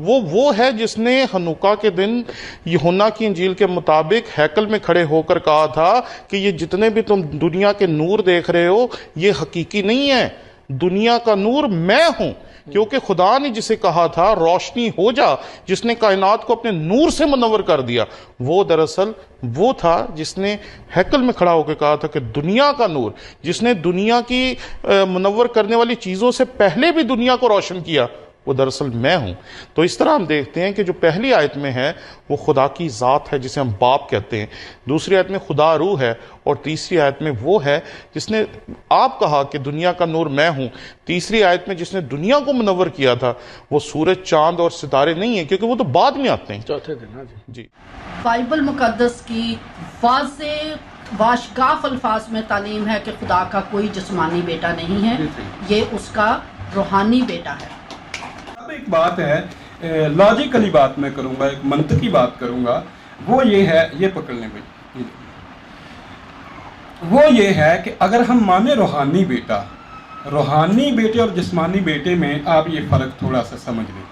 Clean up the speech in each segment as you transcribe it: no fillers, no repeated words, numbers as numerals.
وہ ہے جس نے ہنوکا کے دن یوحنا کی انجیل کے مطابق ہیکل میں کھڑے ہو کر کہا تھا کہ یہ جتنے بھی تم دنیا کے نور دیکھ رہے ہو یہ حقیقی نہیں ہے، دنیا کا نور میں ہوں، کیونکہ خدا نے جسے کہا تھا روشنی ہو جا، جس نے کائنات کو اپنے نور سے منور کر دیا، وہ دراصل وہ تھا جس نے ہیکل میں کھڑا ہو کے کہا تھا کہ دنیا کا نور، جس نے دنیا کی منور کرنے والی چیزوں سے پہلے بھی دنیا کو روشن کیا، وہ دراصل میں ہوں۔ تو اس طرح ہم دیکھتے ہیں کہ جو پہلی آیت میں ہے وہ خدا کی ذات ہے جسے ہم باپ کہتے ہیں، دوسری آیت میں خدا روح ہے، اور تیسری آیت میں وہ ہے جس نے آپ کہا کہ دنیا کا نور میں ہوں، تیسری آیت میں جس نے دنیا کو منور کیا تھا وہ سورج، چاند اور ستارے نہیں ہیں، کیونکہ وہ تو بعد میں آتے ہیں۔ چوتھے دن جی بائبل مقدس کی واضح واشکاف الفاظ میں تعلیم ہے کہ خدا کا کوئی جسمانی بیٹا نہیں ہے، یہ اس کا روحانی بیٹا ہے۔ ایک بات ہے، لاجیکلی بات میں کروں گا، ایک منطقی بات کروں گا، وہ یہ ہے، یہ پکڑ لیں بھائی، وہ یہ ہے کہ اگر ہم مانے روحانی بیٹے اور جسمانی بیٹے میں آپ یہ فرق تھوڑا سا سمجھ لیں۔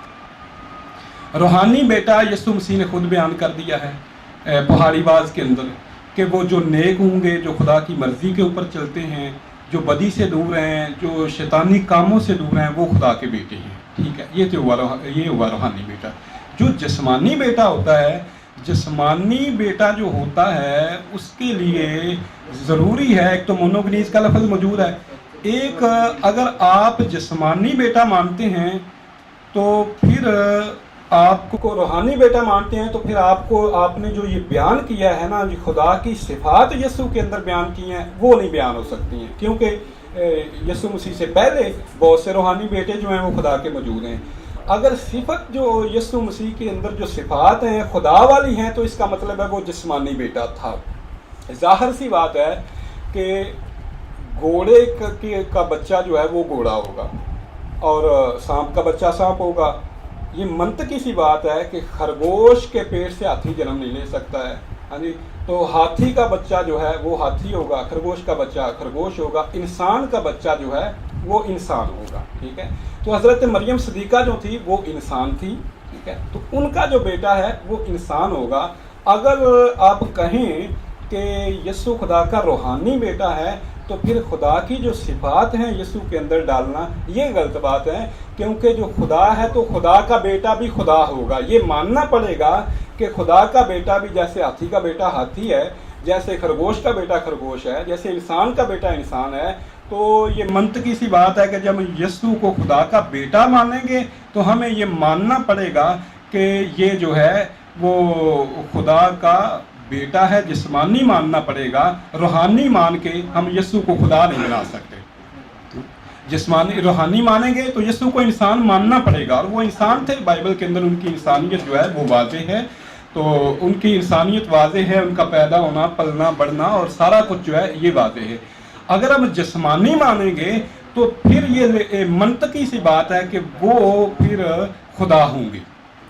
روحانی بیٹا یسوع مسیح نے خود بیان کر دیا ہے پہاڑی باز کے اندر کہ وہ جو نیک ہوں گے، جو خدا کی مرضی کے اوپر چلتے ہیں، جو بدی سے دور ہیں، جو شیطانی کاموں سے دور ہیں، وہ خدا کے بیٹے ہیں۔ ٹھیک ہے، یہ ہوا روحانی بیٹا۔ جو جسمانی بیٹا ہوتا ہے، جسمانی بیٹا جو ہوتا ہے اس کے لیے ضروری ہے، ایک تو مونوگنیز کا لفظ موجود ہے، ایک اگر آپ جسمانی بیٹا مانتے ہیں تو پھر آپ کو روحانی بیٹا مانتے ہیں تو پھر آپ نے جو یہ بیان کیا ہے نا، خدا کی صفات یسوع کے اندر بیان کی ہیں، وہ نہیں بیان ہو سکتی ہیں، کیونکہ یسوع مسیح سے پہلے بہت سے روحانی بیٹے جو ہیں وہ خدا کے موجود ہیں۔ اگر صفت جو یسوع مسیح کے اندر جو صفات ہیں خدا والی ہیں تو اس کا مطلب ہے وہ جسمانی بیٹا تھا۔ ظاہر سی بات ہے کہ گھوڑے کا بچہ جو ہے وہ گھوڑا ہوگا اور سانپ کا بچہ سانپ ہوگا۔ یہ منطقی سی بات ہے کہ خرگوش کے پیٹ سے ہاتھی جنم نہیں لے سکتا ہے، ہاں جی، تو ہاتھی کا بچہ جو ہے وہ ہاتھی ہوگا، خرگوش کا بچہ خرگوش ہوگا، انسان کا بچہ جو ہے وہ انسان ہوگا۔ ٹھیک ہے، تو حضرت مریم صدیقہ جو تھی وہ انسان تھی، ٹھیک ہے، تو ان کا جو بیٹا ہے وہ انسان ہوگا۔ اگر آپ کہیں کہ یسوع خدا کا روحانی بیٹا ہے تو پھر خدا کی جو صفات ہیں یسوع کے اندر ڈالنا یہ غلط بات ہے، کیونکہ جو خدا ہے تو خدا کا بیٹا بھی خدا ہوگا۔ یہ ماننا پڑے گا کہ خدا کا بیٹا بھی جیسے ہاتھی کا بیٹا ہاتھی ہے، جیسے خرگوش کا بیٹا خرگوش ہے، جیسے انسان کا بیٹا انسان ہے۔ تو یہ منطقی سی بات ہے کہ جب یسوع کو خدا کا بیٹا مانیں گے تو ہمیں یہ ماننا پڑے گا کہ یہ جو ہے وہ خدا کا بیٹا ہے، جسمانی ماننا پڑے گا، روحانی مان کے ہم یسوع کو خدا نہیں بنا سکتے۔ جسمانی روحانی مانیں گے تو یسوع کو انسان ماننا پڑے گا، اور وہ انسان تھے، بائبل کے اندر ان کی انسانیت جو ہے وہ واضح ہے، تو ان کی انسانیت واضح ہے، ان کا پیدا ہونا، پلنا، بڑھنا اور سارا کچھ جو ہے یہ واضح ہے۔ اگر ہم جسمانی مانیں گے تو پھر یہ منطقی سی بات ہے کہ وہ پھر خدا ہوں گے،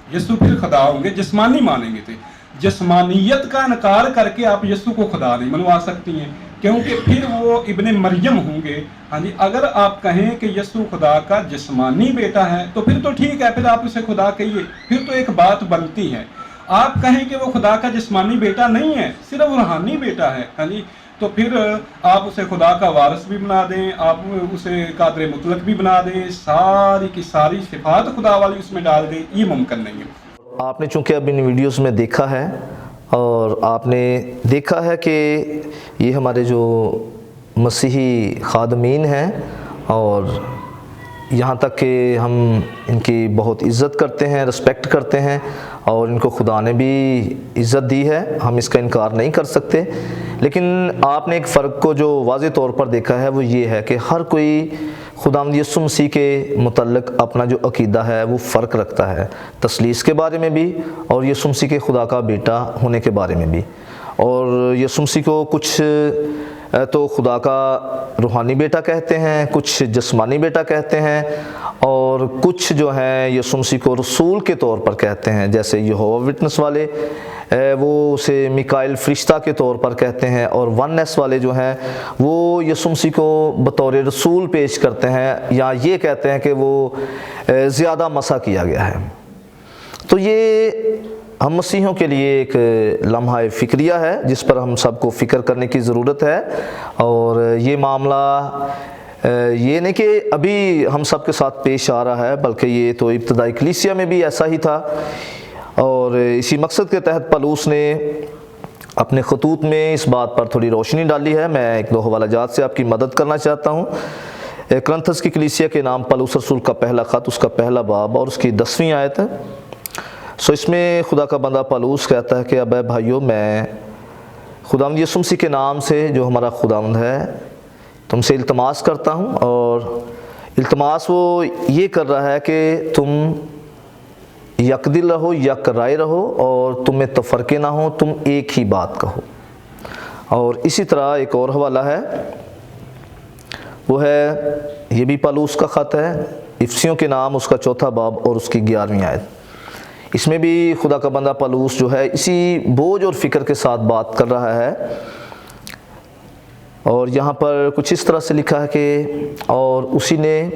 یسوع پھر خدا ہوں گے، جسمانی مانیں گے تھے۔ جسمانیت کا انکار کر کے آپ یسوع کو خدا نہیں منوا سکتی ہیں، کیونکہ پھر وہ ابن مریم ہوں گے۔ ہاں جی، اگر آپ کہیں کہ یسوع خدا کا جسمانی بیٹا ہے تو پھر تو ٹھیک ہے، پھر آپ اسے خدا کہیے، پھر تو ایک بات بنتی ہے۔ آپ کہیں کہ وہ خدا کا جسمانی بیٹا نہیں ہے، صرف روحانی بیٹا ہے، ہاں جی، تو پھر آپ اسے خدا کا وارث بھی بنا دیں، آپ اسے قادر مطلق بھی بنا دیں، ساری کی ساری صفات خدا والی اس میں ڈال دیں، یہ ممکن نہیں ہے۔ آپ نے چونکہ اب ان ویڈیوز میں دیکھا ہے اور آپ نے دیکھا ہے کہ یہ ہمارے جو مسیحی خادمین ہیں، اور یہاں تک کہ ہم ان کی بہت عزت کرتے ہیں، رسپیکٹ کرتے ہیں، اور ان کو خدا نے بھی عزت دی ہے، ہم اس کا انکار نہیں کر سکتے۔ لیکن آپ نے ایک فرق کو جو واضح طور پر دیکھا ہے وہ یہ ہے کہ ہر کوئی خداوند یسوع مسیح کے متعلق اپنا جو عقیدہ ہے وہ فرق رکھتا ہے، تثلیث کے بارے میں بھی اور یسوع مسیح کے خدا کا بیٹا ہونے کے بارے میں بھی۔ اور یسوع مسیح کو کچھ تو خدا کا روحانی بیٹا کہتے ہیں، کچھ جسمانی بیٹا کہتے ہیں، اور کچھ جو ہیں یسوع مسیح کو رسول کے طور پر کہتے ہیں، جیسے یہوہ وٹنس والے وہ اسے میکائیل فرشتہ کے طور پر کہتے ہیں، اور وننس والے جو ہیں وہ یسوع مسیح کو بطور رسول پیش کرتے ہیں، یا یہ کہتے ہیں کہ وہ زیادہ مسح کیا گیا ہے۔ تو یہ ہم مسیحیوں کے لیے ایک لمحہ فکریہ ہے جس پر ہم سب کو فکر کرنے کی ضرورت ہے، اور یہ معاملہ یہ نہیں کہ ابھی ہم سب کے ساتھ پیش آ رہا ہے، بلکہ یہ تو ابتدائی کلیسیا میں بھی ایسا ہی تھا، اور اسی مقصد کے تحت پالوس نے اپنے خطوط میں اس بات پر تھوڑی روشنی ڈالی ہے۔ میں ایک دو حوالہ جات سے آپ کی مدد کرنا چاہتا ہوں۔ کرنتھس کی کلیسیا کے نام پالوس رسول کا پہلا خط، اس کا پہلا باب اور اس کی 10ویں آیت ہے۔ اس میں خدا کا بندہ پالوس کہتا ہے کہ اب اے بھائیو، میں خداوند یسوع مسیح کے نام سے جو ہمارا خداوند ہے تم سے التماس کرتا ہوں، اور التماس وہ یہ کر رہا ہے کہ تم یک دل رہو، یک رائے رہو، اور تم میں تفرقے نہ ہو، تم ایک ہی بات کہو۔ اور اسی طرح ایک اور حوالہ ہے، وہ ہے یہ بھی پالوس کا خط ہے، افسیوں کے نام، اس کا 4 باب اور اس کی 11ویں آیت۔ اس میں بھی خدا کا بندہ پالوس جو ہے اسی بوجھ اور فکر کے ساتھ بات کر رہا ہے، اور یہاں پر کچھ اس طرح سے لکھا ہے کہ اور اسی نے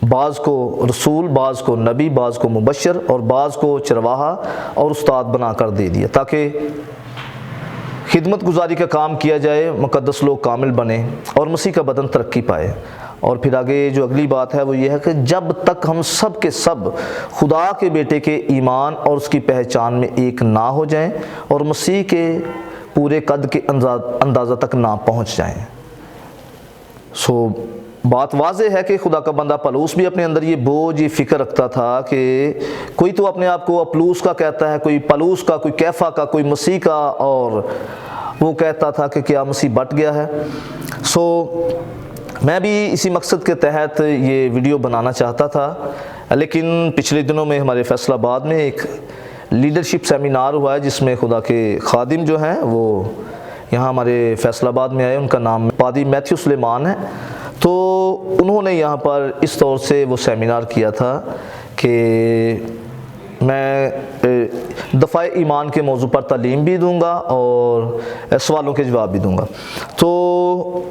بعض کو رسول، بعض کو نبی، بعض کو مبشر اور بعض کو چرواہا اور استاد بنا کر دے دیا، تاکہ خدمت گزاری کا کام کیا جائے، مقدس لوگ کامل بنے اور مسیح کا بدن ترقی پائے۔ اور پھر آگے جو اگلی بات ہے وہ یہ ہے کہ جب تک ہم سب کے سب خدا کے بیٹے کے ایمان اور اس کی پہچان میں ایک نہ ہو جائیں اور مسیح کے پورے قد کے اندازہ تک نہ پہنچ جائیں۔ بات واضح ہے کہ خدا کا بندہ پالوس بھی اپنے اندر یہ بوجھ، یہ فکر رکھتا تھا کہ کوئی تو اپنے آپ کو اپلوس کا کہتا ہے، کوئی پالوس کا، کوئی کیفا کا، کوئی مسیح کا، اور وہ کہتا تھا کہ کیا مسیح بٹ گیا ہے۔ میں بھی اسی مقصد کے تحت یہ ویڈیو بنانا چاہتا تھا، لیکن پچھلے دنوں میں ہمارے فیصل آباد میں ایک لیڈرشپ سیمینار ہوا ہے جس میں خدا کے خادم جو ہیں وہ یہاں ہمارے فیصل آباد میں آئے، ان کا نام پادری میتھیو سلیمان ہے۔ تو انہوں نے یہاں پر اس طور سے وہ سیمینار کیا تھا کہ میں دفاع ایمان کے موضوع پر تعلیم بھی دوں گا اور سوالوں کے جواب بھی دوں گا۔ تو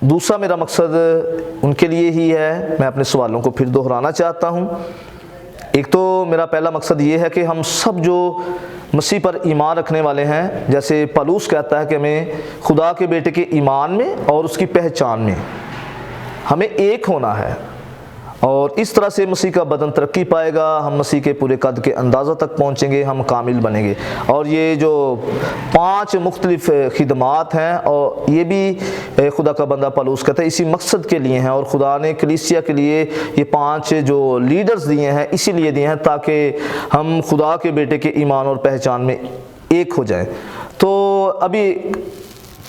دوسرا میرا مقصد ان کے لیے ہی ہے، میں اپنے سوالوں کو پھر دہرانا چاہتا ہوں۔ ایک تو میرا پہلا مقصد یہ ہے کہ ہم سب جو مسیح پر ایمان رکھنے والے ہیں، جیسے پالوس کہتا ہے کہ ہمیں خدا کے بیٹے کے ایمان میں اور اس کی پہچان میں ہمیں ایک ہونا ہے، اور اس طرح سے مسیح کا بدن ترقی پائے گا، ہم مسیح کے پورے قد کے اندازہ تک پہنچیں گے، ہم کامل بنیں گے۔ اور یہ جو 5 مختلف خدمات ہیں، اور یہ بھی خدا کا بندہ پالوس کہتا ہے اسی مقصد کے لیے ہیں، اور خدا نے کلیسیا کے لیے یہ 5 جو لیڈرز دیے ہیں اسی لیے دیے ہیں تاکہ ہم خدا کے بیٹے کے ایمان اور پہچان میں ایک ہو جائیں۔ تو ابھی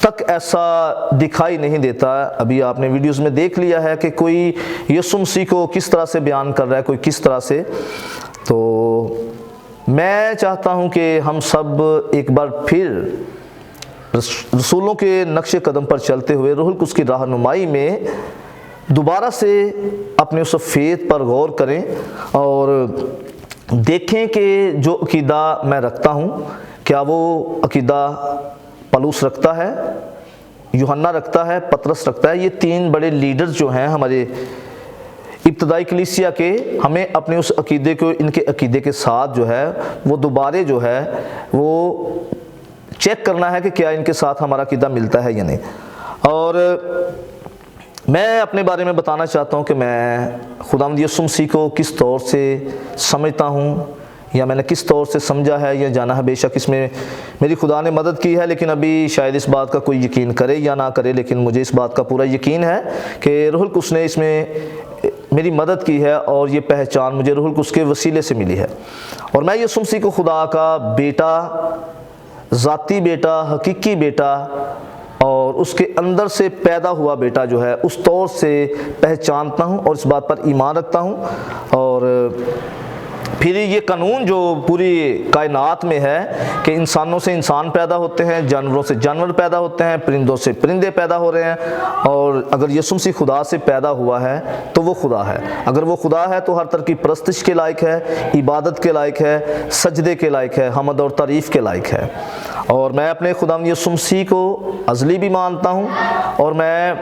تک ایسا دکھائی نہیں دیتا، ابھی آپ نے ویڈیوز میں دیکھ لیا ہے کہ کوئی یسوع مسیح کو کس طرح سے بیان کر رہا ہے، کوئی کس طرح سے۔ تو میں چاہتا ہوں کہ ہم سب ایک بار پھر رسولوں کے نقش قدم پر چلتے ہوئے روح القدس کی رہنمائی میں دوبارہ سے اپنے اس فیت پر غور کریں اور دیکھیں کہ جو عقیدہ میں رکھتا ہوں کیا وہ عقیدہ پالوس رکھتا ہے، یوحنا رکھتا ہے، پطرس رکھتا ہے۔ یہ 3 بڑے لیڈرز جو ہیں ہمارے ابتدائی کلیسیا کے، ہمیں اپنے اس عقیدے کو ان کے عقیدے کے ساتھ جو ہے وہ دوبارہ جو ہے وہ چیک کرنا ہے کہ کیا ان کے ساتھ ہمارا عقیدہ ملتا ہے یا نہیں۔ اور میں اپنے بارے میں بتانا چاہتا ہوں کہ میں خداوند یسوع مسیح کو کس طور سے سمجھتا ہوں، یا میں نے کس طور سے سمجھا ہے یا جانا ہے۔ بے شک اس میں میری خدا نے مدد کی ہے، لیکن ابھی شاید اس بات کا کوئی یقین کرے یا نہ کرے، لیکن مجھے اس بات کا پورا یقین ہے کہ روح القدس نے اس میں میری مدد کی ہے، اور یہ پہچان مجھے روح القدس کے وسیلے سے ملی ہے۔ اور میں یسوع مسیح کو خدا کا بیٹا، ذاتی بیٹا، حقیقی بیٹا اور اس کے اندر سے پیدا ہوا بیٹا جو ہے اس طور سے پہچانتا ہوں اور اس بات پر ایمان رکھتا ہوں۔ اور پھر یہ قانون جو پوری کائنات میں ہے کہ انسانوں سے انسان پیدا ہوتے ہیں، جانوروں سے جانور پیدا ہوتے ہیں، پرندوں سے پرندے پیدا ہو رہے ہیں، اور اگر یسوع مسیح خدا سے پیدا ہوا ہے تو وہ خدا ہے۔ اگر وہ خدا ہے تو ہر طرح کی پرستش کے لائق ہے، عبادت کے لائق ہے، سجدے کے لائق ہے، حمد اور تعریف کے لائق ہے۔ اور میں اپنے خداوند یسوع مسیح کو ازلی بھی مانتا ہوں، اور میں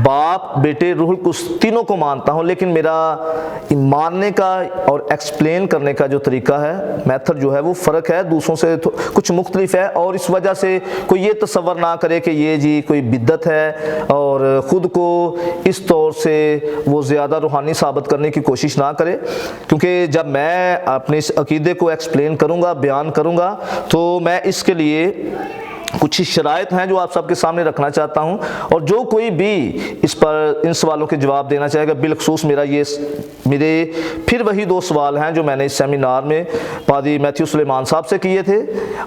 باپ، بیٹے، روح القدس تینوں کو مانتا ہوں، لیکن میرا ماننے کا اور ایکسپلین کرنے کا جو طریقہ ہے, میتھڈ جو ہے وہ فرق ہے, دوسروں سے کچھ مختلف ہے, اور اس وجہ سے کوئی یہ تصور نہ کرے کہ یہ جی کوئی بدعت ہے اور خود کو اس طور سے وہ زیادہ روحانی ثابت کرنے کی کوشش نہ کرے, کیونکہ جب میں اپنے اس عقیدے کو ایکسپلین کروں گا, بیان کروں گا, تو میں اس کے لیے کچھ شرائط ہیں جو آپ سب کے سامنے رکھنا چاہتا ہوں, اور جو کوئی بھی اس پر ان سوالوں کے جواب دینا چاہے گا, بالخصوص میرے پھر وہی 2 سوال ہیں جو میں نے اس سیمینار میں پادری میتھیو سلیمان صاحب سے کیے تھے,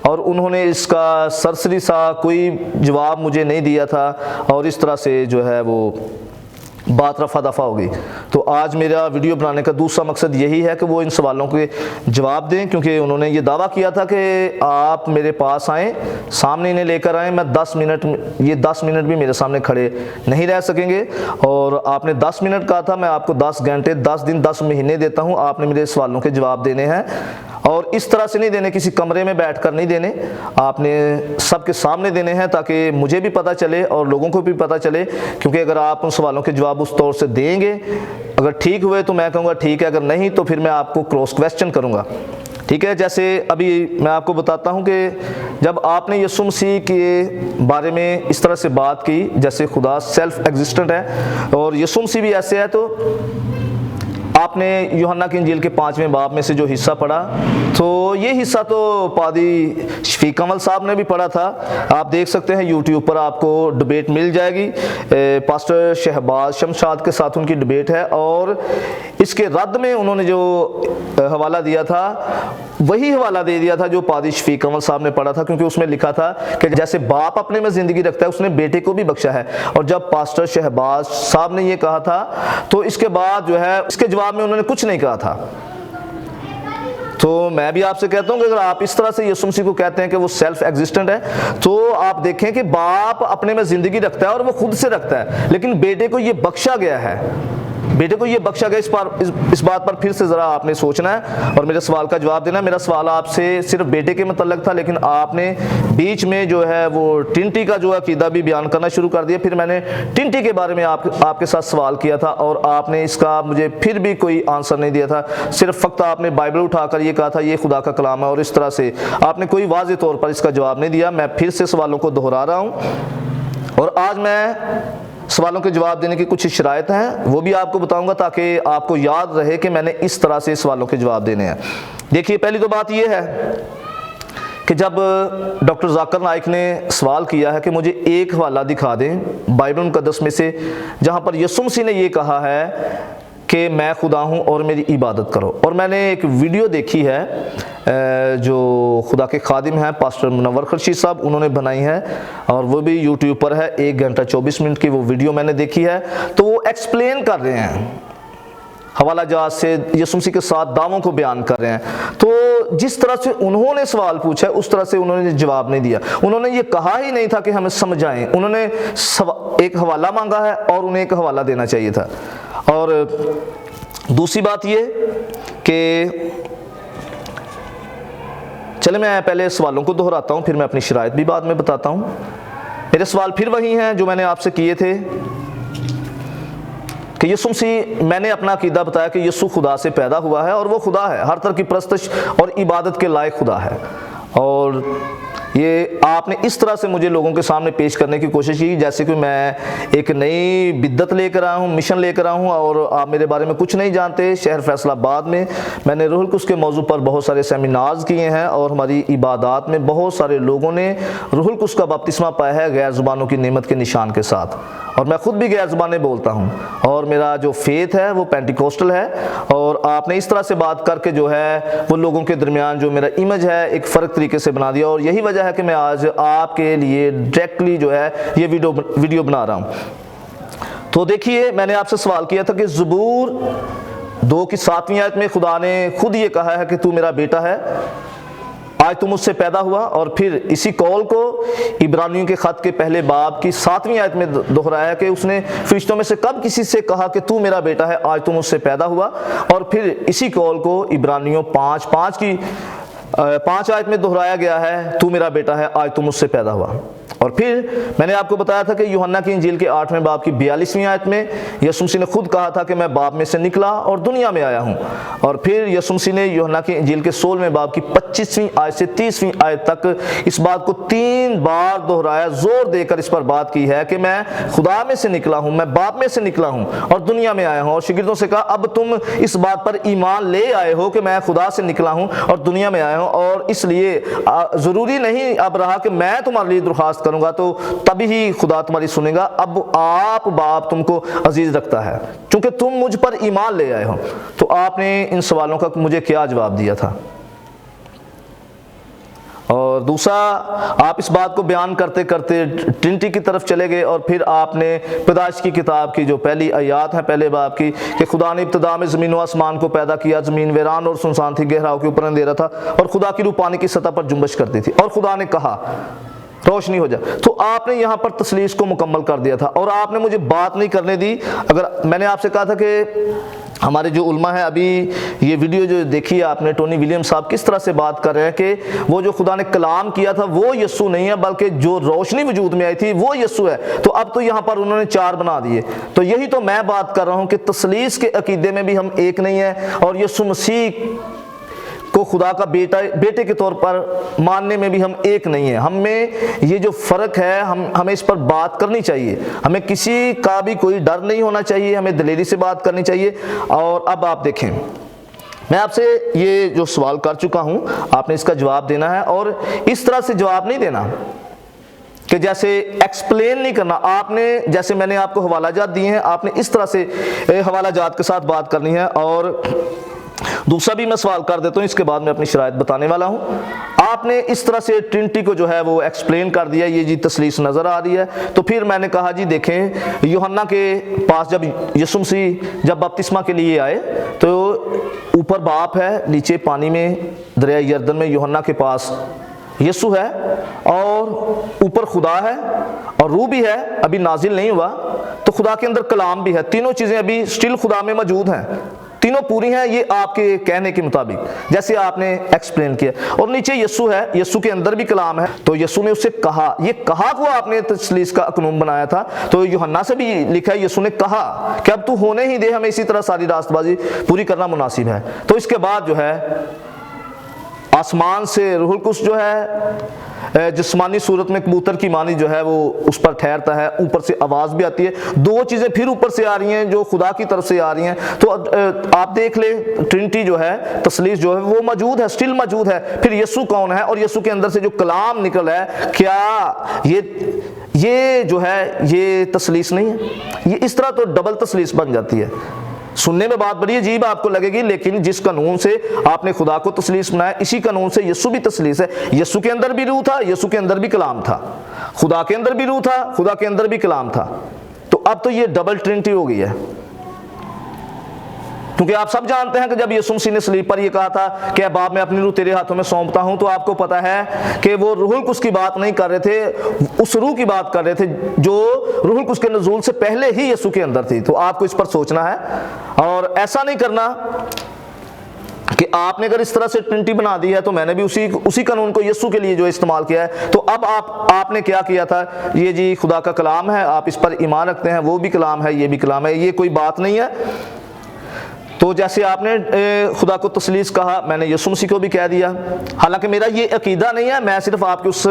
اور انہوں نے اس کا سرسری سا کوئی جواب مجھے نہیں دیا تھا, اور اس طرح سے جو ہے وہ بات رفع دفع ہوگی. تو آج میرا ویڈیو بنانے کا دوسرا مقصد یہی ہے کہ وہ ان سوالوں کے جواب دیں, کیونکہ انہوں نے یہ دعویٰ کیا تھا کہ آپ میرے پاس آئیں, سامنے انہیں لے کر آئیں, میں 10 منٹ بھی میرے سامنے کھڑے نہیں رہ سکیں گے, اور آپ نے 10 منٹ کہا تھا, میں آپ کو 10 گھنٹے 10 دن 10 مہینے دیتا ہوں, آپ نے میرے سوالوں کے جواب دینے ہیں, اور اس طرح سے نہیں دینے, کسی کمرے میں بیٹھ کر نہیں دینے, آپ نے سب کے سامنے دینے ہیں تاکہ مجھے بھی پتہ چلے اور لوگوں کو بھی پتہ چلے, کیونکہ اگر آپ ان سوالوں کے جواب اس طور سے دیں گے, اگر ٹھیک ہوئے تو میں کہوں گا ٹھیک ہے, اگر نہیں تو پھر میں آپ کو کراس کویسچن کروں گا, ٹھیک ہے. جیسے ابھی میں آپ کو بتاتا ہوں کہ جب آپ نے یسوع مسیح کے بارے میں اس طرح سے بات کی جیسے خدا سیلف ایگزسٹنٹ ہے اور یسوع مسیح بھی ایسے ہے, تو آپ نے یوحنا کی انجیل کے 5ویں باب میں سے جو حصہ پڑھا, تو یہ حصہ تو پادری شفیق کمل صاحب نے بھی پڑھا تھا, آپ دیکھ سکتے ہیں یوٹیوب پر آپ کو ڈبیٹ مل جائے گی, پاسٹر شہباز شمشاد کے ساتھ ان کی ڈبیٹ ہے, اور اس کے رد میں انہوں نے جو حوالہ دیا تھا وہی حوالہ دے دیا تھا جو پادری شفیق کمل صاحب نے پڑھا تھا, کیونکہ اس میں لکھا تھا کہ جیسے باپ اپنے میں زندگی رکھتا ہے اس نے بیٹے کو بھی بخشا ہے, اور جب پاسٹر شہباز صاحب نے یہ کہا تھا تو اس کے بعد جو ہے اس کے جواب میں انہوں نے کچھ نہیں کہا تھا. تو میں بھی آپ سے کہتا ہوں کہ اگر آپ اس طرح سے یسوع مسیح کو کہتے ہیں کہ وہ سیلف ایگزسٹنٹ ہے, تو آپ دیکھیں کہ باپ اپنے میں زندگی رکھتا ہے اور وہ خود سے رکھتا ہے, لیکن بیٹے کو یہ بخشا گیا ہے, بیٹے کو یہ بخشا گیا. اس بات پر پھر سے ذرا آپ نے سوچنا ہے اور میرے سوال کا جواب دینا. میرا سوال آپ سے صرف بیٹے کے متعلق تھا, لیکن آپ نے بیچ میں جو ہے وہ ٹنٹی کا جو عقیدہ بھی بیان کرنا شروع کر دیا. پھر میں نے ٹنٹی کے بارے میں آپ کے ساتھ سوال کیا تھا, اور آپ نے اس کا مجھے پھر بھی کوئی آنسر نہیں دیا تھا, صرف فقط آپ نے بائبل اٹھا کر یہ کہا تھا یہ خدا کا کلام ہے, اور اس طرح سے آپ نے کوئی واضح طور پر اس کا جواب نہیں دیا. میں پھر سے سوالوں کو دہرا رہا ہوں, اور آج میں سوالوں کے جواب دینے کی کچھ شرائط ہیں وہ بھی آپ کو بتاؤں گا تاکہ آپ کو یاد رہے کہ میں نے اس طرح سے سوالوں کے جواب دینے ہیں. دیکھیے, پہلی تو بات یہ ہے کہ جب ڈاکٹر ذاکر نائک نے سوال کیا ہے کہ مجھے ایک حوالہ دکھا دیں بائبل مقدس میں سے جہاں پر یسوع مسیح نے یہ کہا ہے کہ میں خدا ہوں اور میری عبادت کرو, اور میں نے ایک ویڈیو دیکھی ہے جو خدا کے خادم ہیں پاسٹر منور خورشید صاحب انہوں نے بنائی ہے, اور وہ بھی یوٹیوب پر ہے, 1 گھنٹہ 24 منٹ کی وہ ویڈیو میں نے دیکھی ہے. تو وہ ایکسپلین کر رہے ہیں, حوالہ جات سے یسوع مسیح کے ساتھ دعووں کو بیان کر رہے ہیں. تو جس طرح سے انہوں نے سوال پوچھا ہے اس طرح سے انہوں نے جواب نہیں دیا. انہوں نے یہ کہا ہی نہیں تھا کہ ہمیں سمجھائیں, انہوں نے ایک حوالہ مانگا ہے اور انہیں ایک حوالہ دینا چاہیے تھا. اور دوسری بات یہ کہ چلے میں پہلے سوالوں کو دہراتا ہوں, پھر میں اپنی شرائط بھی بعد میں بتاتا ہوں. میرے سوال پھر وہی ہیں جو میں نے آپ سے کیے تھے کہ یسوع مسیح, میں نے اپنا عقیدہ بتایا کہ یسوع خدا سے پیدا ہوا ہے اور وہ خدا ہے, ہر طرح کی پرستش اور عبادت کے لائق خدا ہے. اور یہ آپ نے اس طرح سے مجھے لوگوں کے سامنے پیش کرنے کی کوشش کی جیسے کہ میں ایک نئی بدعت لے کر آیا ہوں, مشن لے کر آیا ہوں, اور آپ میرے بارے میں کچھ نہیں جانتے. شہر فیصل آباد میں نے روح القدس کے موضوع پر بہت سارے سیمینارز کیے ہیں, اور ہماری عبادات میں بہت سارے لوگوں نے روح القدس کا بپتسمہ پایا ہے غیر زبانوں کی نعمت کے نشان کے ساتھ, اور میں خود بھی غیر زبانیں بولتا ہوں, اور میرا جو فیتھ ہے وہ پینٹیکوسٹل ہے. اور آپ نے اس طرح سے بات کر کے جو ہے وہ لوگوں کے درمیان جو میرا امیج ہے ایک فرق طریقے سے بنا دیا, اور یہی وجہ ہے کہ میں آج آپ کے لیے ڈائریکٹلی جو ہے یہ ویڈیو بنا رہا ہوں. تو دیکھیے, میں نے آپ سے سوال کیا تھا کہ زبور 2 کی 7ویں آیت میں خدا نے خود یہ کہا ہے کہ تو میرا بیٹا ہے, آج تو مجھ سے پیدا ہوا, اور پھر اسی قول کو عبرانیوں کے خط کے پہلے باب کی 7ویں آیت میں دہرایا کہ اس نے فرشتوں میں سے کب کسی سے کہا کہ تو میرا بیٹا ہے, آج تو مجھ سے پیدا ہوا, اور پھر اسی قول کو عبرانیوں 5 آیت میں دہرایا گیا ہے تو میرا بیٹا ہے, آج تو مجھ سے پیدا ہوا. اور پھر میں نے آپ کو بتایا تھا کہ یوحنا کی انجیل کے 8ویں باب کی 42ویں آیت میں یسوع مسیح نے خود کہا تھا کہ میں باپ میں سے نکلا اور دنیا میں آیا ہوں. اور پھر یسوع مسیح نے یوحنا کی انجیل کے 16ویں باب کی 25ویں آیت سے 30ویں آیت تک اس بات کو 3 بار دہرایا, زور دے کر اس پر بات کی ہے کہ میں خدا میں سے نکلا ہوں, میں باپ میں سے نکلا ہوں اور دنیا میں آیا ہوں. اور شاگردوں سے کہا اب تم اس بات پر ایمان لے آئے ہو کہ میں خدا سے نکلا ہوں اور دنیا میں آیا ہوں, اور اس لیے ضروری نہیں اب رہا کہ میں تمہارے لیے درخواست کروں گا تو تبھی ہی خدا تمہاری سنے گا. اب آپ باپ تم کو عزیز رکھتا ہے چونکہ تم مجھ پر ایمان لے آئے ہو. تو آپ نے ان سوالوں کا مجھے کیا جواب دیا تھا؟ اور دوسرا, آپ اس بات کو بیان کرتے کرتے ٹرینٹی کی طرف چلے گئے اور پھر آپ نے پیدائش کی کتاب کی جو پہلی آیات ہیں پہلے باب کی کہ خدا نے ابتدا میں زمین و آسمان کو پیدا کیا, زمین ویران اور سنسان تھی, گہراؤں کے اوپر اندھیرا تھا اور خدا کی روح پانی کی سطح پر جنبش کرتی تھی, اور خدا نے کہا روشنی ہو جائے. تو آپ نے یہاں پر تثلیث کو مکمل کر دیا تھا اور آپ نے مجھے بات نہیں کرنے دی. اگر میں نے آپ سے کہا تھا کہ ہمارے جو علماء ہیں, ابھی یہ ویڈیو جو دیکھی ہے آپ نے, ٹونی ولیم صاحب کس طرح سے بات کر رہے ہیں کہ وہ جو خدا نے کلام کیا تھا وہ یسوع نہیں ہے بلکہ جو روشنی وجود میں آئی تھی وہ یسوع ہے. تو اب تو یہاں پر انہوں نے 4 بنا دیے. تو یہی تو میں بات کر رہا ہوں کہ تثلیث کے عقیدے میں بھی ہم ایک نہیں ہیں اور یسوع مسیح کو خدا کا بیٹے کے طور پر ماننے میں بھی ہم ایک نہیں ہیں. ہم میں یہ جو فرق ہے ہمیں اس پر بات کرنی چاہیے. ہمیں کسی کا بھی کوئی ڈر نہیں ہونا چاہیے, ہمیں دلیری سے بات کرنی چاہیے. اور اب آپ دیکھیں, میں آپ سے یہ جو سوال کر چکا ہوں آپ نے اس کا جواب دینا ہے, اور اس طرح سے جواب نہیں دینا کہ جیسے ایکسپلین نہیں کرنا. آپ نے جیسے میں نے آپ کو حوالہ جات دیے ہیں آپ نے اس طرح سے حوالہ جات کے ساتھ بات کرنی ہے. اور دوسرا بھی میں سوال کر دیتا ہوں, اس کے بعد میں اپنی شرائط بتانے والا ہوں. آپ نے اس طرح سے ٹرینٹی کو جو ہے وہ ایکسپلین کر دیا, یہ جی تثلیث نظر آ رہی ہے. تو پھر میں نے کہا جی دیکھیں, یوحنا کے پاس جب یسوع مسیح جب بپتسمہ کے لیے آئے تو اوپر باپ ہے, نیچے پانی میں دریائے یردن میں یوحنا کے پاس یسوع ہے, اور اوپر خدا ہے اور روح بھی ہے, ابھی نازل نہیں ہوا. تو خدا کے اندر کلام بھی ہے, تینوں چیزیں ابھی سٹل خدا میں موجود ہیں, تینوں پوری ہیں یہ آپ کے کہنے کے مطابق جیسے آپ نے ایکسپلین کیا. اور نیچے یسوع ہے, یسوع کے اندر بھی کلام ہے. تو یسوع نے اس سے کہا, یہ کہا کو آپ نے تثلیث کا قانون بنایا تھا. تو یوحنا سے بھی لکھا ہے یسوع نے کہا کہ اب تو ہونے ہی دے, ہمیں اسی طرح ساری راست بازی پوری کرنا مناسب ہے. تو اس کے بعد جو ہے آسمان سے روح القدس جو ہے جسمانی صورت میں کبوتر کی مانی جو ہے وہ اس پر ٹھہرتا ہے, اوپر سے آواز بھی آتی ہے. 2 چیزیں پھر اوپر سے آ رہی ہیں جو خدا کی طرف سے آ رہی ہیں. تو آپ دیکھ لیں ٹرینٹی جو ہے تثلیث جو ہے وہ موجود ہے, سٹل موجود ہے. پھر یسوع کون ہے, اور یسوع کے اندر سے جو کلام نکل ہے, کیا یہ جو ہے یہ تثلیث نہیں ہے؟ یہ اس طرح تو ڈبل تثلیث بن جاتی ہے. سننے میں بات بڑی عجیب آپ کو لگے گی, لیکن جس قانون سے آپ نے خدا کو تثلیث بنایا اسی قانون سے یسوع بھی تثلیث ہے. یسوع کے اندر بھی روح تھا, یسوع کے اندر بھی کلام تھا, خدا کے اندر بھی روح تھا, خدا کے اندر بھی کلام تھا. تو اب تو یہ ڈبل ٹرینٹی ہو گئی ہے, کیونکہ آپ سب جانتے ہیں کہ جب یسوع مسیح نے صلیب پر یہ کہا تھا کہ اے باپ میں اپنی روح تیرے ہاتھوں میں سونپتا ہوں, تو آپ کو پتا ہے کہ وہ روح القدس کی بات نہیں کر رہے تھے, اس روح کی بات کر رہے تھے جو روح القدس کے نزول سے پہلے ہی یسوع کے اندر تھی. تو آپ کو اس پر سوچنا ہے اور ایسا نہیں کرنا کہ آپ نے اگر اس طرح سے ٹرینٹی بنا دی ہے تو میں نے بھی اسی قانون کو یسوع کے لیے جو استعمال کیا ہے. تو اب آپ نے کیا کیا تھا, یہ جی خدا کا کلام ہے, آپ اس پر ایمان رکھتے ہیں, وہ بھی کلام ہے, یہ بھی کلام ہے, یہ کوئی بات نہیں ہے. تو جیسے آپ نے خدا کو تثلیث کہا, میں نے یسوع مسیح کو بھی کہہ دیا. حالانکہ میرا یہ عقیدہ نہیں ہے, میں صرف آپ کے اس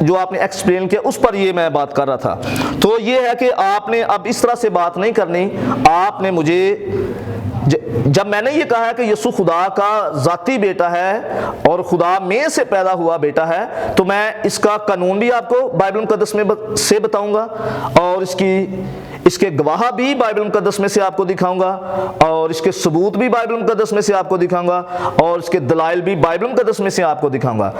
جو آپ نے ایکسپلین کیا اس پر یہ میں بات کر رہا تھا. تو یہ ہے کہ آپ نے اب اس طرح سے بات نہیں کرنی. آپ نے مجھے جب میں نے یہ کہا ہے کہ یسوع خدا کا ذاتی بیٹا ہے اور خدا میں سے پیدا ہوا بیٹا ہے, تو میں اس کا قانون بھی آپ کو بائبل مقدس میں سے بتاؤں گا, اور اس کے گواہ بھی بائبل مقدس میں سے آپ کو دکھاؤں گا, اور اس کے ثبوت بھی بائبل مقدس میں سے آپ کو دکھاؤں گا, اور اس کے دلائل بھی بائبل مقدس میں سے آپ کو دکھاؤں گا.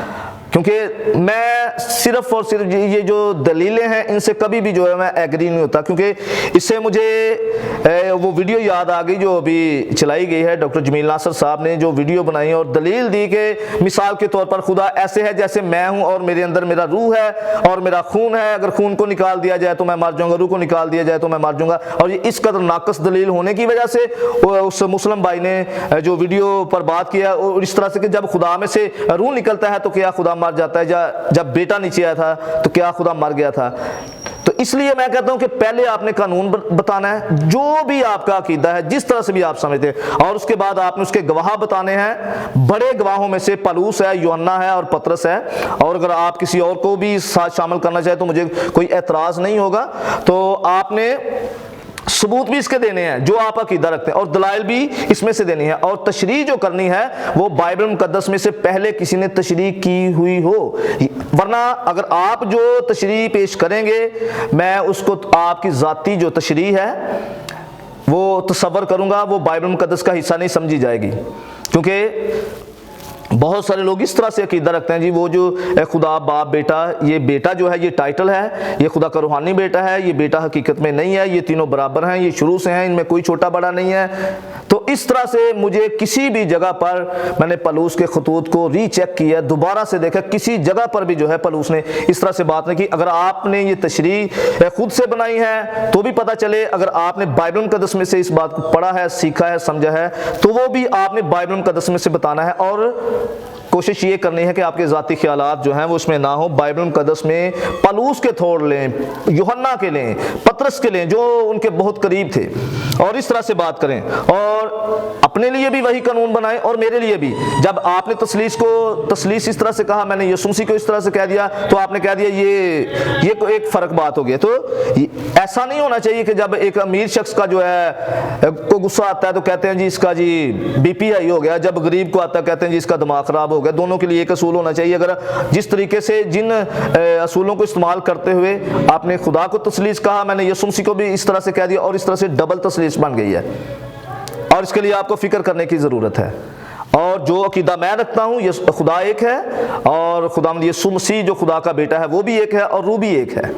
کیونکہ میں صرف اور صرف یہ جو دلیلیں ہیں ان سے کبھی بھی جو ہے میں ایگری نہیں ہوتا, کیونکہ اس سے مجھے وہ ویڈیو یاد آ گئی جو ابھی چلائی گئی ہے, ڈاکٹر جمیل ناصر صاحب نے جو ویڈیو بنائی اور دلیل دی کہ مثال کے طور پر خدا ایسے ہے جیسے میں ہوں, اور میرے اندر میرا روح ہے اور میرا خون ہے. اگر خون کو نکال دیا جائے تو میں مر جاؤں گا, روح کو نکال دیا جائے تو میں مر جاؤں گا. اور یہ اس قدر ناقص دلیل ہونے کی وجہ سے اس مسلم بھائی نے جو ویڈیو پر بات کیا اور اس طرح سے کہ جب خدا میں سے روح نکلتا ہے تو کیا خدا مر جاتا ہے, جب بیٹا نیچے آیا تھا تو کیا خدا مر گیا تھا. تو اس لیے میں کہتا ہوں کہ پہلے آپ نے قانون بتانا ہے, جو بھی آپ کا عقیدہ ہے جس طرح سے بھی آپ سمجھتے ہیں, اور اس کے بعد آپ نے اس کے گواہ بتانے ہیں. بڑے گواہوں میں سے پلوس ہے, یوحنا ہے اور پترس ہے, اور اگر آپ کسی اور کو بھی ساتھ شامل کرنا چاہے تو مجھے کوئی اعتراض نہیں ہوگا. تو آپ نے ثبوت بھی اس کے دینے ہیں جو آپ عقیدہ رکھتے ہیں, اور دلائل بھی اس میں سے دینی ہے, اور تشریح جو کرنی ہے وہ بائبل مقدس میں سے پہلے کسی نے تشریح کی ہوئی ہو. ورنہ اگر آپ جو تشریح پیش کریں گے میں اس کو آپ کی ذاتی جو تشریح ہے وہ تصور کروں گا, وہ بائبل مقدس کا حصہ نہیں سمجھی جائے گی. کیونکہ بہت سارے لوگ اس طرح سے عقیدہ رکھتے ہیں جی وہ جو خدا باپ بیٹا, یہ بیٹا جو ہے یہ ٹائٹل ہے, یہ خدا کا روحانی بیٹا ہے, یہ بیٹا حقیقت میں نہیں ہے, یہ تینوں برابر ہیں, یہ شروع سے ہیں, ان میں کوئی چھوٹا بڑا نہیں ہے. تو اس طرح سے مجھے کسی بھی جگہ پر, میں نے پلوس کے خطوط کو ری چیک کیا, دوبارہ سے دیکھا, کسی جگہ پر بھی جو ہے پلوس نے اس طرح سے بات نہیں کی. اگر آپ نے یہ تشریح خود سے بنائی ہے تو بھی پتہ چلے, اگر آپ نے بائبل مقدس میں سے اس بات کو پڑھا ہے, سیکھا ہے, سمجھا ہے, تو وہ بھی آپ نے بائبل مقدس میں سے بتانا ہے. اور کوشش یہ کرنی ہے کہ آپ کے ذاتی خیالات جو ہیں وہ اس میں نہ ہو. بائبل مقدس میں پلوس کے تھوڑ لیں, یوحنا کے لیں, پترس کے لیں جو ان کے بہت قریب تھے, اور اس طرح سے بات کریں, اور اپنے لیے بھی وہی قانون بنائیں اور میرے لیے بھی. جب آپ نے تسلیس اس طرح سے کہا, میں نے یسوع مسیح کو اس طرح سے کہہ دیا, تو آپ نے کہہ دیا یہ تو ایک فرق بات ہو گیا. تو ایسا نہیں ہونا چاہیے کہ جب ایک امیر شخص کا جو ہے کو غصہ آتا ہے تو کہتے ہیں جی اس کا جی بی پی ہائی ہو گیا, جب غریب کو آتا ہے کہتے ہیں جی اس کا دماغ خراب ہو گیا. دونوں کے لیے ایک اصول ہونا چاہیے. اگر جس طریقے سے جن اصولوں کو استعمال کرتے ہوئے آپ نے خدا کو تسلیس کہا, میں نے یسوع مسیح کو بھی اس طرح سے کہہ دیا, اور اس طرح سے ڈبل تسلیس بن گئی ہے. اور اس کے لیے آپ کو فکر کرنے کی ضرورت ہے. اور جو عقیدہ میں رکھتا ہوں, یہ خدا ایک ہے, اور خداوند یسوع مسیح جو خدا کا بیٹا ہے وہ بھی ایک ہے, اور روح بھی ایک ہے.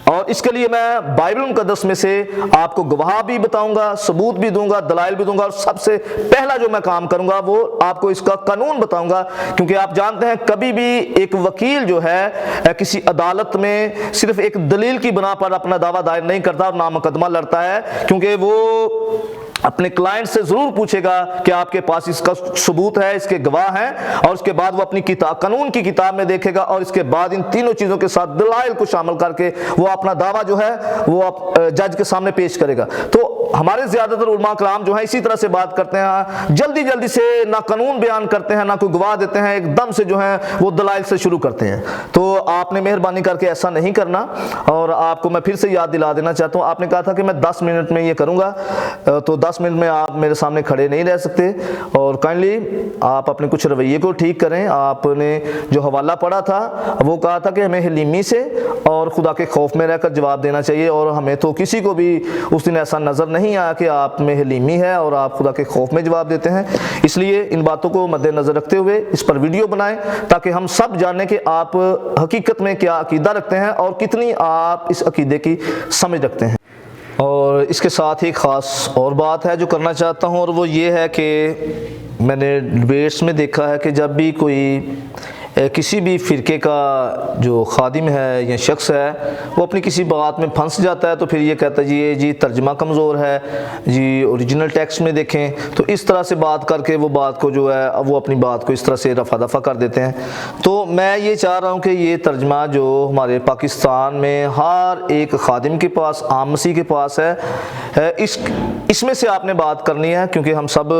اور اس کے لیے میں بائبل مقدس میں سے آپ کو گواہ بھی بتاؤں گا, ثبوت بھی دوں گا, دلائل بھی دوں گا, اور سب سے پہلا جو میں کام کروں گا وہ آپ کو اس کا قانون بتاؤں گا. کیونکہ آپ جانتے ہیں کبھی بھی ایک وکیل جو ہے کسی عدالت میں صرف ایک دلیل کی بنا پر اپنا دعویٰ دائر نہیں کرتا اور نہ مقدمہ لڑتا ہے, کیونکہ وہ اپنے کلائنٹ سے ضرور پوچھے گا کہ آپ کے پاس اس کا ثبوت ہے, اس کے گواہ ہیں, اور اس کے بعد وہ اپنی کتاب, قانون کی کتاب میں دیکھے گا, اور اس کے بعد ان تینوں چیزوں کے ساتھ دلائل کو شامل کر کے وہ اپنا دعویٰ جو ہے وہ جج کے سامنے پیش کرے گا. تو ہمارے زیادہ تر علماء کرام جو ہیں اسی طرح سے بات کرتے ہیں, جلدی سے نہ قانون بیان کرتے ہیں نہ کوئی گواہ دیتے ہیں, ایک دم سے جو ہیں وہ دلائل سے شروع کرتے ہیں. تو آپ نے مہربانی کر کے ایسا نہیں کرنا. اور آپ کو میں پھر سے یاد دلا دینا چاہتا ہوں, آپ نے کہا تھا کہ میں 10 منٹ میں یہ کروں گا, تو 10 منٹ میں آپ میرے سامنے کھڑے نہیں رہ سکتے. اور کائنڈلی آپ اپنے کچھ رویے کو ٹھیک کریں. آپ نے جو حوالہ پڑھا تھا وہ کہا تھا کہ ہمیں حلیمی سے اور خدا کے خوف میں رہ کر جواب دینا چاہیے, اور ہمیں تو کسی کو بھی اس دن ایسا نظر نہیں آیا کہ آپ میں حلیمی ہے اور آپ خدا کے خوف میں جواب دیتے ہیں. اس لیے ان باتوں کو مد نظر رکھتے ہوئے اس پر ویڈیو بنائیں تاکہ ہم سب جانیں کہ آپ حقیقت میں کیا عقیدہ رکھتے ہیں اور کتنی آپ اس عقیدے کی سمجھ رکھتے ہیں. اور اس کے ساتھ ہی خاص اور بات ہے جو کرنا چاہتا ہوں, اور وہ یہ ہے کہ میں نے ڈبیٹس میں دیکھا ہے کہ جب بھی کوئی کسی بھی فرقے کا جو خادم ہے یا شخص ہے وہ اپنی کسی بات میں پھنس جاتا ہے تو پھر یہ کہتا ہے جی یہ جی ترجمہ کمزور ہے, جی اوریجنل ٹیکسٹ میں دیکھیں. تو اس طرح سے بات کر کے وہ بات کو جو ہے وہ اپنی بات کو اس طرح سے رفع دفع کر دیتے ہیں. تو میں یہ چاہ رہا ہوں کہ یہ ترجمہ جو ہمارے پاکستان میں ہر ایک خادم کے پاس, عام مسیح کے پاس ہے, اس میں سے آپ نے بات کرنی ہے, کیونکہ ہم سب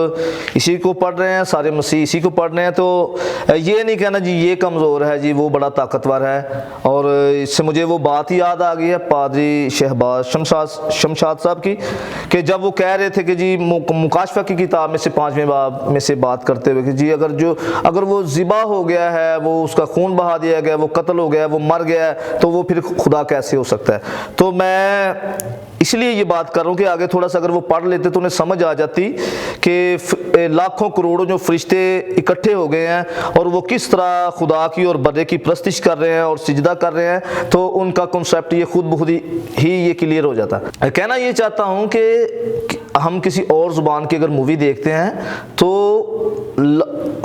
اسی کو پڑھ رہے ہیں, سارے مسیح اسی کو پڑھ رہے ہیں. تو یہ نہیں کہنا جی یہ کمزور ہے, جی وہ بڑا طاقتور ہے. اور اس سے مجھے وہ بات ہی یاد آ گئی ہے پادری شہباز شمشاد صاحب کی, کہ جب وہ کہہ رہے تھے کہ جی مکاشفہ کی کتاب میں سے 5ویں باب میں سے بات کرتے ہوئے کہ جی اگر وہ ذبح ہو گیا ہے, وہ اس کا خون بہا دیا گیا, وہ قتل ہو گیا, وہ مر گیا ہے, تو وہ پھر خدا کیسے ہو سکتا ہے. تو میں اس لیے یہ بات کر رہا ہوں کہ آگے تھوڑا سا اگر وہ پڑھ لیتے تو انہیں سمجھ آ جاتی کہ لاکھوں کروڑوں جو فرشتے اکٹھے ہو گئے ہیں اور وہ کس طرح خدا کی اور بڑے کی پرستش کر رہے ہیں اور سجدہ کر رہے ہیں, تو ان کا کنسیپٹ یہ خود بخود ہی یہ کلیئر ہو جاتا. کہنا یہ چاہتا ہوں کہ ہم کسی اور زبان کی اگر مووی دیکھتے ہیں تو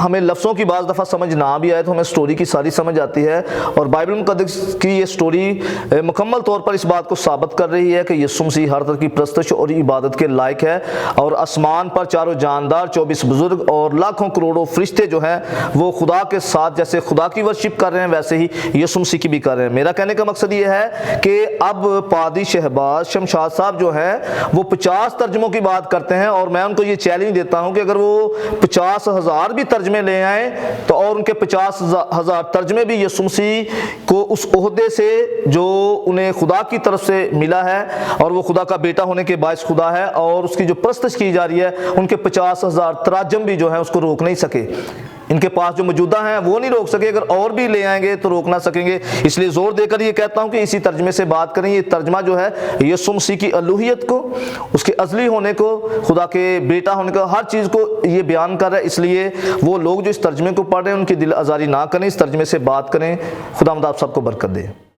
ہمیں لفظوں کی بعض دفعہ سمجھ نہ بھی آئے تو ہمیں سٹوری کی ساری سمجھ آتی ہے، اور بائبل مقدس کی یہ سٹوری مکمل طور پر اس بات کو ثابت کر رہی ہے کہ یسوع مسیح ہر طرح کی پرستش اور عبادت کے لائق ہے، اور آسمان پر چاروں جاندار، 24 بزرگ اور لاکھوں کروڑوں فرشتے جو ہیں وہ خدا کے ساتھ جیسے خدا کی ورشپ کر رہے ہیں ویسے ہی یسوع مسیح کی بھی کر رہے ہیں۔ میرا کہنے کا مقصد یہ ہے کہ اب پادری شہباز شمشاد صاحب جو ہیں وہ 50 ترجموں کی بات کرتے ہیں، اور میں ان کو یہ چیلنج دیتا ہوں کہ اگر وہ 50,000 بھی ترجمے لے آئیں تو اور ان کے 50,000 ترجمے بھی یسوع مسیح کو اس عہدے سے جو انہیں خدا کی طرف سے ملا ہے اور وہ خدا کا بیٹا ہونے کے باعث خدا ہے اور اس کی جو پرستش کی جا رہی ہے، ان کے 50,000 تراجم بھی جو ہیں اس کو روک نہیں سکے۔ ان کے پاس جو موجودہ ہیں وہ نہیں روک سکے، اگر اور بھی لے آئیں گے تو روک نہ سکیں گے۔ اس لیے زور دے کر یہ کہتا ہوں کہ اسی ترجمے سے بات کریں۔ یہ ترجمہ جو ہے یسوع مسیح کی الوہیت کو، اس کے ازلی ہونے کو، خدا کے بیٹا ہونے کو، ہر چیز کو یہ بیان کر رہا ہے۔ اس لیے وہ لوگ جو اس ترجمے کو پڑھ رہے ہیں ان کی دل آزاری نہ کریں، اس ترجمے سے بات کریں۔ خداوند آپ سب کو برکت دے۔